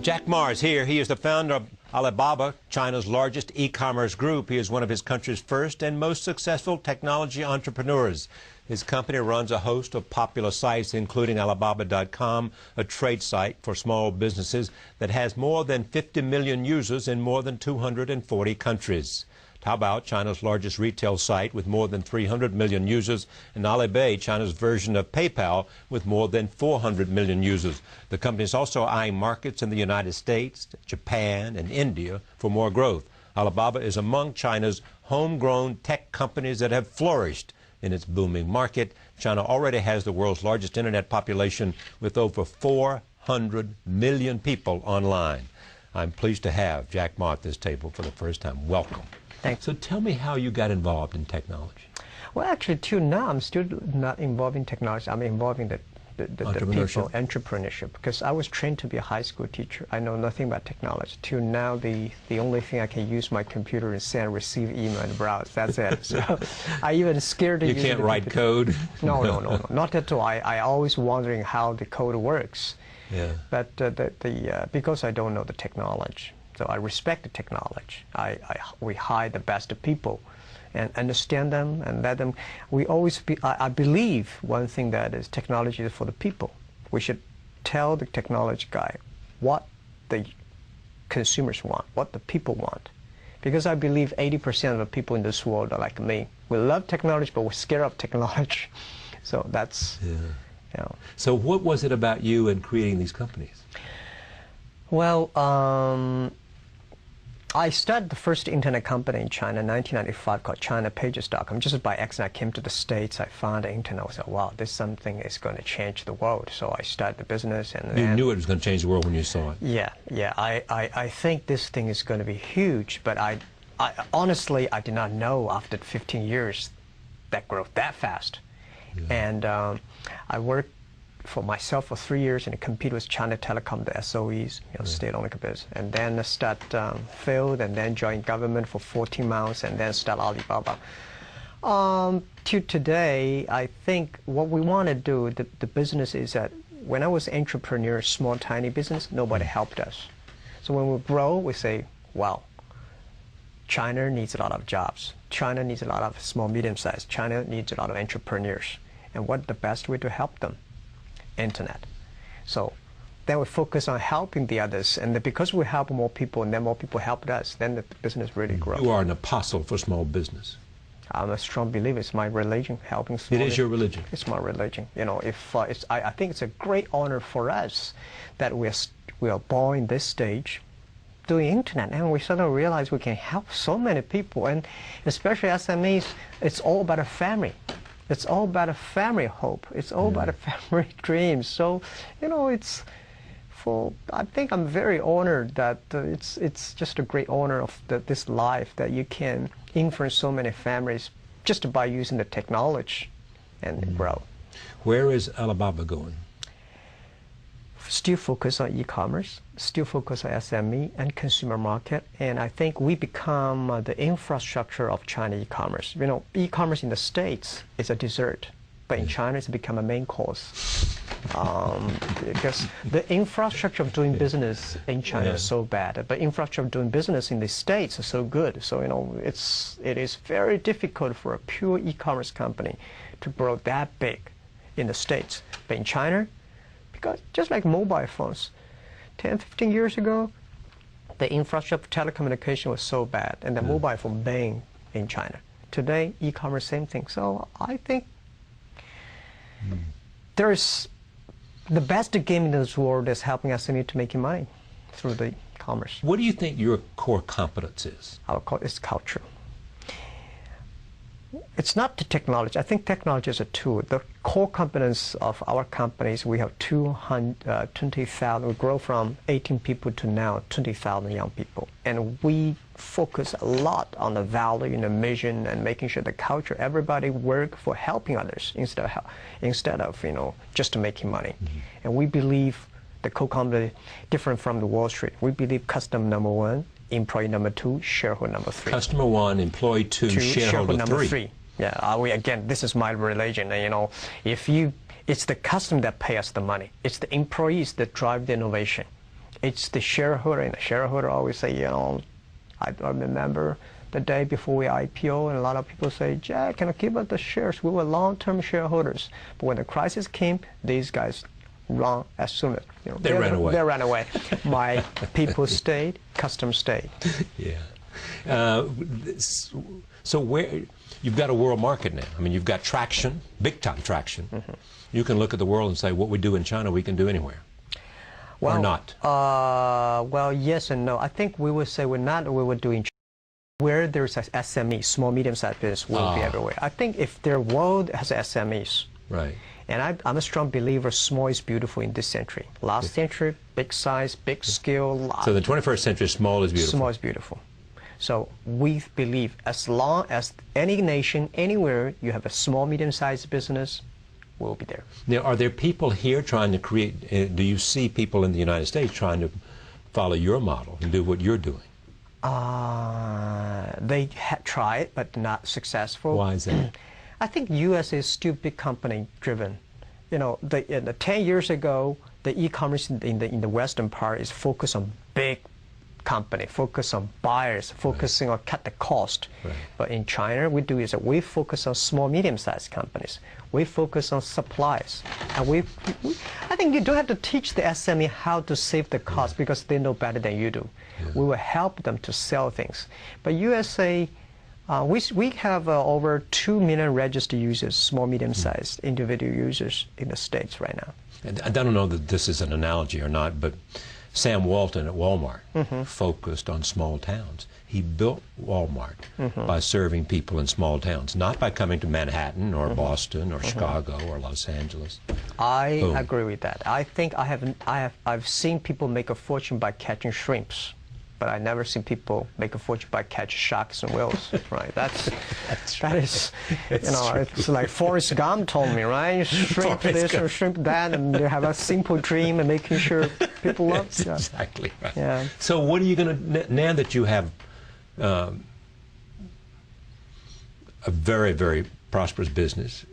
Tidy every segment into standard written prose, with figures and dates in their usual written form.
Jack Ma is here. He is the founder of Alibaba, China's largest e-commerce group. He is one of his country's first and most successful technology entrepreneurs. His company runs a host of popular sites, including Alibaba.com, a trade site for small businesses that has more than 50 million users in more than 240 countries. Taobao, China's largest retail site with more than 300 million users, and Alipay, China's version of PayPal with more than 400 million users. The company is also eyeing markets in the United States, Japan, and India for more growth. Alibaba is among China's homegrown tech companies that have flourished in its booming market. China already has the world's largest internet population with over 400 million people online. I'm pleased to have Jack Ma at this table for the first time. Welcome. Thanks. So tell me how you got involved in technology. Well, actually, till now, I'm still not involved in technology. I'm involved in the people, entrepreneurship, because I was trained to be a high school teacher. I know nothing about technology. Till now, the only thing I can use my computer is send, receive email, and browse. That's it. So I even scared to use it. You can't write code? No, not at all. I always wondering how the code works. Yeah. But because I don't know the technology. So I respect the technology. We hire the best people and understand them and let them. I believe one thing that is technology is for the people. We should tell the technology guy what the consumers want, what the people want. Because I believe 80% of the people in this world are like me. We love technology, but we're scared of technology. So that's, yeah. You know. So what was it about you in creating these companies? Well, I started the first internet company in China in 1995 called ChinaPages.com. Just by accident, I came to the States. I found the internet. I said, wow, this something is going to change the world. So I started the business. And you knew it was going to change the world when you saw it. Yeah. I think this thing is going to be huge. But I honestly, I did not know after 15 years that grew that fast. Yeah. And I worked for myself for 3 years and compete with China Telecom, the SOEs, state-owned business, and then failed, and then joined government for 14 months, and then start Alibaba. To today, I think what we want to do, the business is that when I was entrepreneur, small, tiny business, nobody helped us. So when we grow, we say, wow, China needs a lot of jobs. China needs a lot of small, medium-sized. China needs a lot of entrepreneurs. And what's the best way to help them? Internet. So then we focus on helping the others, and because we help more people and then more people helped us, then the business really grows. You are an apostle for small business. I'm a strong believer. It's my religion, helping small. It is your religion. It's my religion. You know, I think it's a great honor for us that we are born in this stage doing internet, and we suddenly realize we can help so many people, and especially SMEs. It's all about a family. It's all about a family hope. It's all about a family dream. So, I think I'm very honored that it's just a great honor of this life that you can influence so many families just by using the technology and grow. Where is Alibaba going? Still focus on e-commerce, still focus on SME and consumer market, and I think we become the infrastructure of China e-commerce. E-commerce in the States is a dessert, but in China it's become a main course. Because the infrastructure of doing business in China is so bad, but infrastructure of doing business in the States is so good. So it is very difficult for a pure e-commerce company to grow that big in the States, but in China. Because just like mobile phones, 10, 15 years ago, the infrastructure of telecommunication was so bad, and the mobile phone banned in China. Today, e-commerce, same thing. So I think there is the best game in this world is helping SME to making money through the commerce. What do you think your core competence is? It's culture. It's not the technology. I think technology is a tool. The core competence of our companies, we have 20,000. We grow from 18 people to now 20,000 young people. And we focus a lot on the value and the mission and making sure the culture, everybody work for helping others instead of just making money. And we believe the core company different from the Wall Street. We believe customer number one, employee number two, shareholder number three. Customer one, employee two, shareholder number three. Yeah, again, this is my religion. It's the customer that pay us the money. It's the employees that drive the innovation. It's the shareholder, and the shareholder always say, you know, I remember the day before we IPO, and a lot of people say, Jack, can I give us the shares? We were long-term shareholders. But when the crisis came, these guys run as soon as, you know, they ran away. They ran away. My people stayed, customers stayed. Yeah. So where, you've got a world market now. I mean, you've got traction, big-time traction. Mm-hmm. You can look at the world and say, what we do in China, we can do anywhere. Well, or not? Well, yes and no. I think we would say we were doing where there's a SME, small, medium-sized business, will be everywhere. I think if their world has SMEs, right. And I'm a strong believer small is beautiful in this century. Last century, big size, big scale. So the 21st century, small is beautiful. Small is beautiful. So we believe as long as any nation, anywhere, you have a small, medium-sized business, we'll be there. Now, are there people here trying to create, do you see people in the United States trying to follow your model and do what you're doing? They tried, but not successful. Why is that? I think U.S. is still big company driven. You know, 10 years ago, the e-commerce in the Western part is focused on big company, focus on buyers, focusing on cut the cost. Right. But in China, we do is that we focus on small, medium-sized companies. We focus on supplies. And I think you don't have to teach the SME how to save the cost because they know better than you do. Yeah. We will help them to sell things. But USA, we have over 2 million registered users, small, medium-sized individual users in the States right now. And I don't know that this is an analogy or not, but Sam Walton at Walmart focused on small towns. He built Walmart by serving people in small towns, not by coming to Manhattan or Boston or Chicago or Los Angeles. I agree with that. I think I've seen people make a fortune by catching shrimps, but I've never seen people make a fortune by catching sharks and whales. Right? That is, you know, it's like Forrest Gump told me, right? Shrimp this or shrimp that, and they have a simple dream and making sure people love. That's exactly right. Yeah. So what are you going to, now that you have a very, very prosperous business,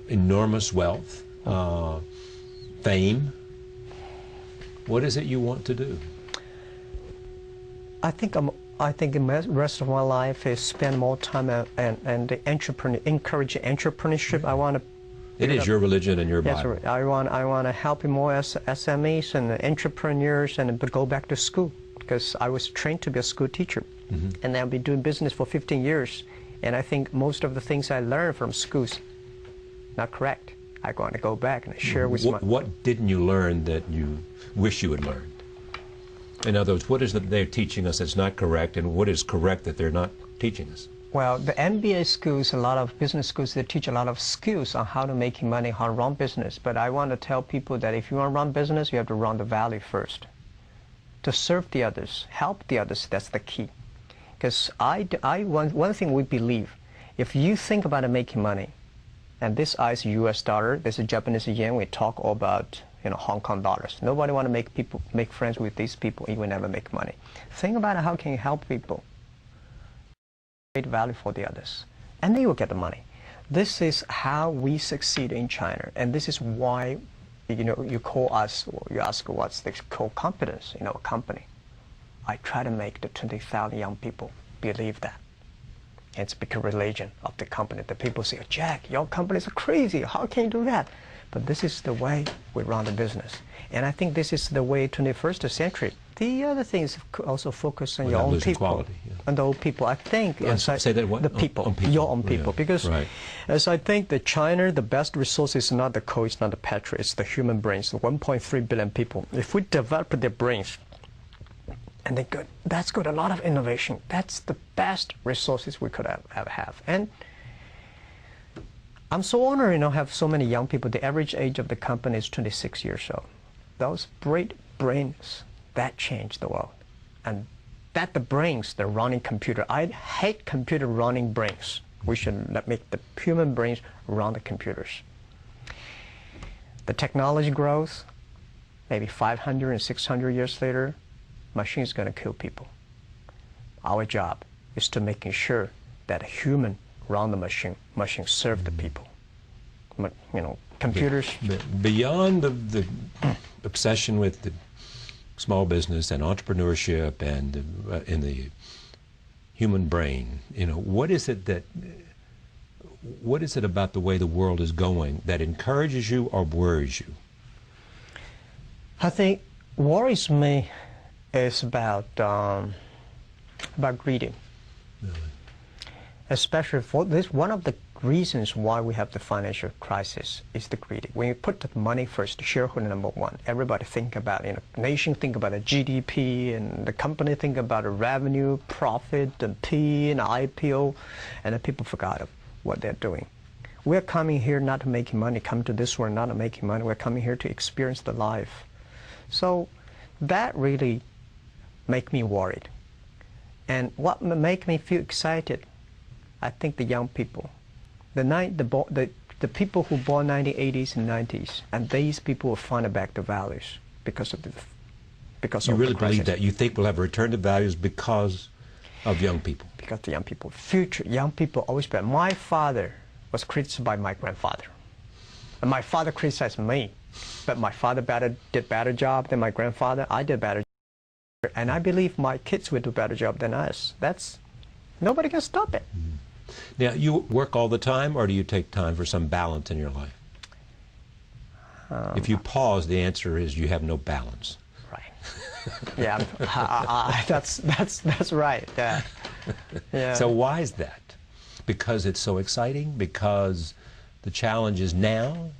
enormous wealth, fame, what is it you want to do? I think the rest of my life is spend more time and the encourage entrepreneurship. I want to. It is your religion and your Bible. Yes, I want to help more SMEs and entrepreneurs and go back to school because I was trained to be a school teacher, and I've been doing business for 15 years, and I think most of the things I learned from schools not correct. I want to go back and share with my. What didn't you learn that you wish you had learned? In other words, what is it they're teaching us that's not correct, and what is correct that they're not teaching us? Well, the MBA schools, a lot of business schools, they teach a lot of skills on how to make money, how to run business. But I want to tell people that if you want to run business, you have to run the value first. To serve the others, help the others, that's the key. Because one thing we believe, if you think about making money, and this is US dollar, this is Japanese yen, we talk all about Hong Kong dollars. Nobody want to make friends with these people. You will never make money. Think about how can you help people. Create value for the others, and then you will get the money. This is how we succeed in China, and this is why, you call us or you ask what's the core competence in our company. I try to make the 20,000 young people believe that. It's become religion of the company. The people say, Jack, your companies are crazy. How can you do that? But this is the way we run the business. And I think this is the way 21st century. The other thing is also focus on your own people. Quality, on the old people. I think say that what? The people, on people. Your own people. Yeah. Because right. as I think that China, the best resource is not the coal, it's not the petrol, it's the human brains, 1.3 billion people. If we develop their brains, and they good, that's good, a lot of innovation. That's the best resources we could have. And I'm so honored, have so many young people. The average age of the company is 26 years old. Those great brains, that changed the world. And that the brains, the running computer. I hate computer running brains. We should make the human brains run the computers. The technology grows, maybe 500 and 600 years later, machine is going to kill people. Our job is to making sure that a human run the machine serve the people. Computers. Beyond the obsession with the small business and entrepreneurship and in the human brain, you know, what is it about the way the world is going that encourages you or worries you? I think worries me is about greed. Really? Especially for this, one of the reasons why we have the financial crisis is the greed. When you put the money first, shareholder number one, everybody think about, you know, nation think about a GDP, and the company think about a revenue, profit, and P, and IPO, and the people forgot what they're doing. We're coming here not to make money, come to this world not to make money, we're coming here to experience the life. So that really make me worried. And what make me feel excited, I think the young people. The people who born 1980s and 90s, and these people will find back the values because of you really believe that? You think we'll have a return to values because of young people? Because the young people, future young people always better. My father was criticized by my grandfather, and my father criticized me, but my father did better job than my grandfather. I did better, and I believe my kids will do better job than us. Nobody can stop it. Mm-hmm. Now, you work all the time, or do you take time for some balance in your life? If you pause, the answer is you have no balance. Right. Yeah, that's right. Yeah. Yeah. So why is that? Because it's so exciting? Because the challenge is now?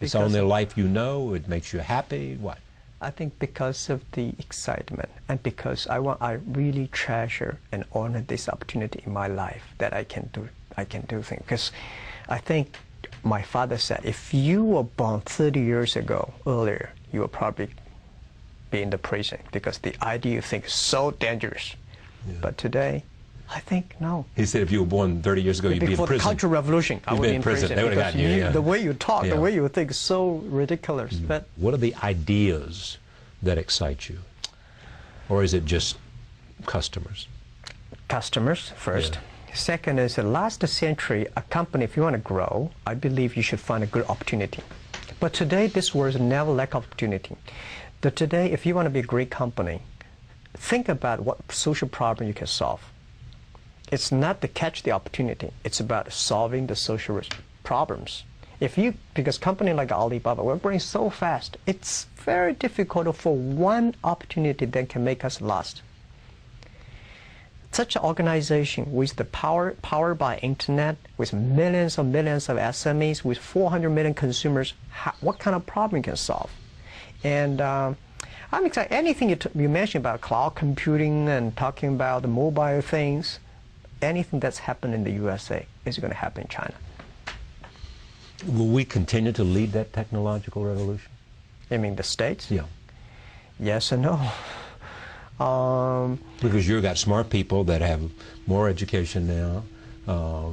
It's only a life you know? It makes you happy? What? I think because of the excitement, and because I really treasure and honor this opportunity in my life that I can do things. Because I think my father said, if you were born 30 years ago earlier, you would probably be in the prison because the idea you think is so dangerous. Yeah. But today, I think no. He said if you were born 30 years ago, you'd be in prison. Before the Cultural Revolution, I would be in prison. They would have gotten you, yeah. The way you talk, yeah. the way you think is so ridiculous. Mm. But what are the ideas that excite you? Or is it just customers? Customers first. Yeah. Second is the last century, a company, if you want to grow, I believe you should find a good opportunity. But today, this world never lack opportunity. But today, if you want to be a great company, think about what social problem you can solve. It's not to catch the opportunity. It's about solving the social problems. Because company like Alibaba, we're growing so fast, it's very difficult for one opportunity that can make us lost. Such an organization with the powered by internet, with millions of SMEs, with 400 million consumers, what kind of problem you can solve? And I'm excited. Anything you mentioned about cloud computing and talking about the mobile things, anything that's happened in the USA is going to happen in China. Will we continue to lead that technological revolution? You mean the States? Yeah. Yes and no. Because you've got smart people that have more education now.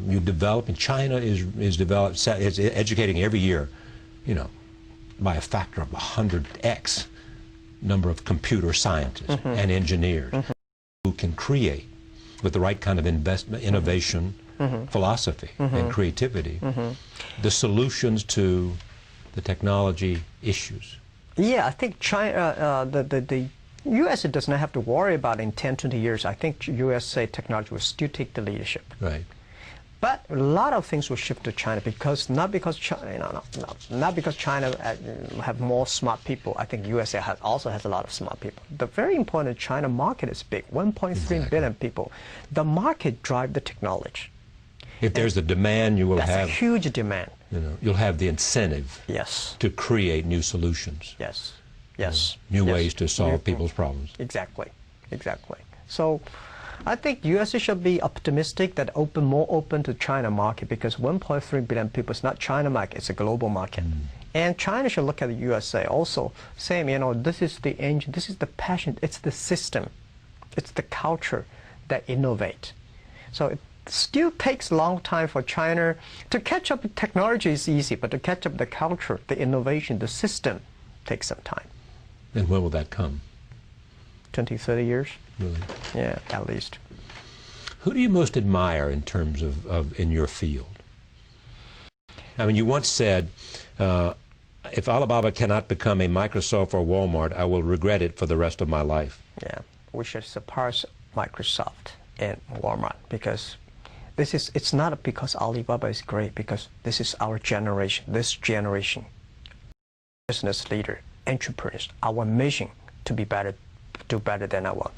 You develop, and China is educating every year, you know, by a factor of 100x number of computer scientists and engineers who can create with the right kind of investment, innovation, philosophy and creativity, the solutions to the technology issues. Yeah, I think China, the U.S. does not have to worry about in 10, 20 years. I think USA technology will still take the leadership. Right. But a lot of things will shift to China not because China have more smart people. I think USA also has a lot of smart people. The very important China market is big, 1.3 billion people. The market drives the technology. If there's a demand, you will have... That's a huge demand. You know, you'll have the incentive to create new solutions. Yes. Yes. New ways to solve people's problems. Exactly. Exactly. So I think U.S. should be optimistic that more open to China market, because 1.3 billion people is not China market, it's a global market. And China should look at the USA also, saying, you know, this is the engine, this is the passion, it's the system, it's the culture that innovate. So it still takes a long time for China to catch up with technology is easy, but to catch up the culture, the innovation, the system takes some time. And when will that come? 20, 30 years. Really? Yeah, at least. Who do you most admire in terms of in your field? I mean, you once said, if Alibaba cannot become a Microsoft or Walmart, I will regret it for the rest of my life. Yeah, we should surpass Microsoft and Walmart, because it's not because Alibaba is great, because this is our generation, business leader, entrepreneurs, our mission to be better, do better than our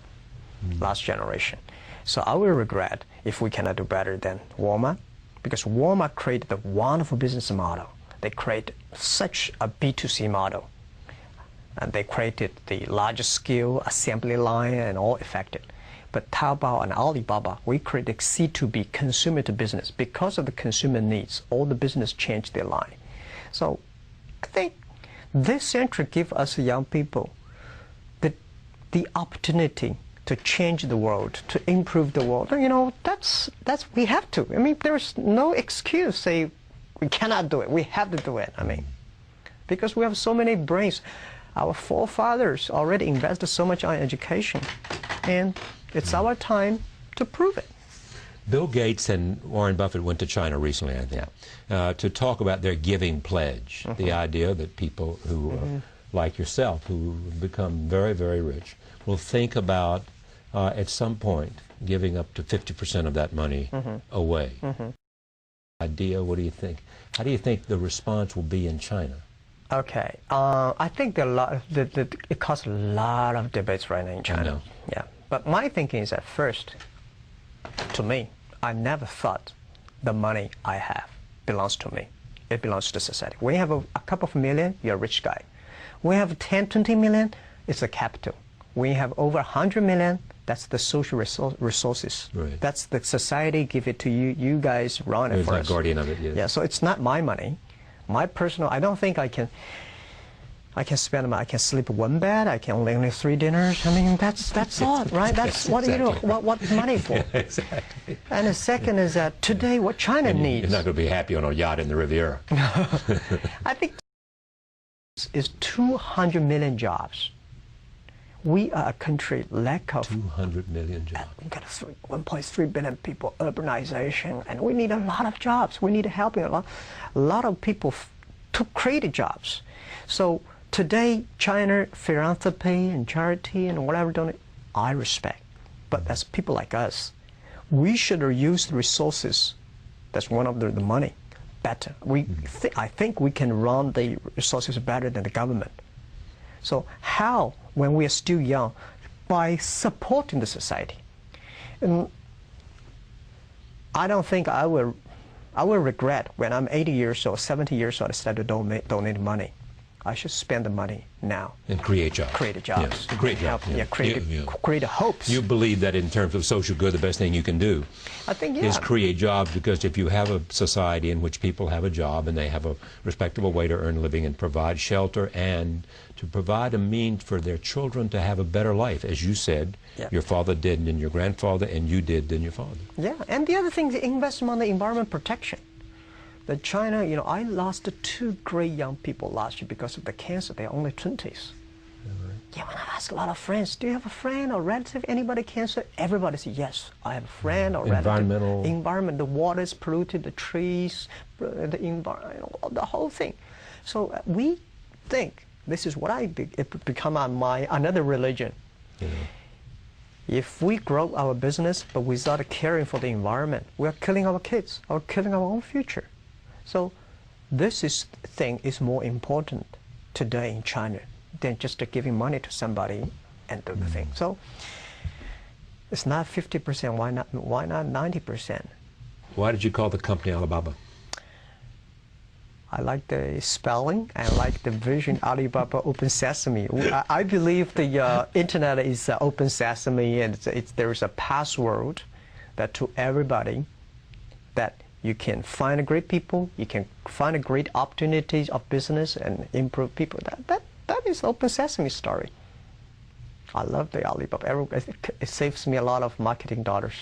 last generation. So I will regret if we cannot do better than Walmart, because Walmart created a wonderful business model. They created such a B2C model. And they created the largest scale assembly line and all effective. But Taobao and Alibaba, we created C2B, consumer to business. Because of the consumer needs, all the business changed their line. So I think this century gives us young people the opportunity to change the world, to improve the world. You know, that's we have to. I mean, there's no excuse say we cannot do it. We have to do it. I mean, because we have so many brains. Our forefathers already invested so much on education, and it's our time to prove it. Bill Gates and Warren Buffett went to China recently, I think, to talk about their giving pledge, the idea that people who, like yourself, who become very, very rich, will think about, at some point, giving up to 50% of that money away. Idea, what do you think? How do you think the response will be in China? Okay, I think it caused a lot of debates right now in China. I know. Yeah, but my thinking is that first, to me, I never thought the money I have belongs to me. It belongs to society. When you have a couple of million, you're a rich guy. When you have 10, 20 million, it's a capital. When you have over 100 million, that's the social resources. Right. That's the society give it to you. You guys run it for us. You're the guardian of it, yes. Yeah, so it's not my money. My personal, I don't think I can spend, I can sleep one bed, I can only 3 dinners. I mean, that's all, right? That's what exactly. You do, what money for? Exactly. And the second is that today what China needs. You're not going to be happy on a yacht in the Riviera. I think is 200 million jobs. We are a country lack of 200 million jobs. We've got 1.3 billion people, urbanization, and we need a lot of jobs. We need helping a lot of people to create jobs. So today, China philanthropy and charity and whatever done, I respect. But as people like us, we should use the resources. That's one of the money better. I think we can run the resources better than the government. So how, when we are still young, by supporting the society? And I don't think I will regret when I'm 80 years old, 70 years old, I start to donate money. I should spend the money now. And create jobs. Create jobs. Yes, create jobs. Yeah, create hopes. You believe that in terms of social good, the best thing you can do is create jobs, because if you have a society in which people have a job and they have a respectable way to earn a living and provide shelter and to provide a means for their children to have a better life, as you said, your father did and your grandfather, and you did and your father. Yeah, and the other thing is investment on the environment protection. That China, you know, I lost 2 great young people last year because of the cancer. They're only 20s. Yeah, when I ask a lot of friends, do you have a friend or relative, anybody cancer? Everybody says, yes, I have a friend or relative. Environment, the water is polluted, the trees, the environment, the whole thing. So we think, this is what it become another religion. If we grow our business, but without caring for the environment, we are killing our kids or killing our own future. So this thing is more important today in China than just giving money to somebody and do the thing. So it's not 50%. Why not 90%? Why did you call the company Alibaba? I like the spelling. I like the vision. Alibaba, open sesame. I believe the internet is open sesame, and there is a password that to everybody that you can find great people, you can find great opportunities of business and improve people. That is open sesame story. I love the Alibaba. It saves me a lot of marketing dollars.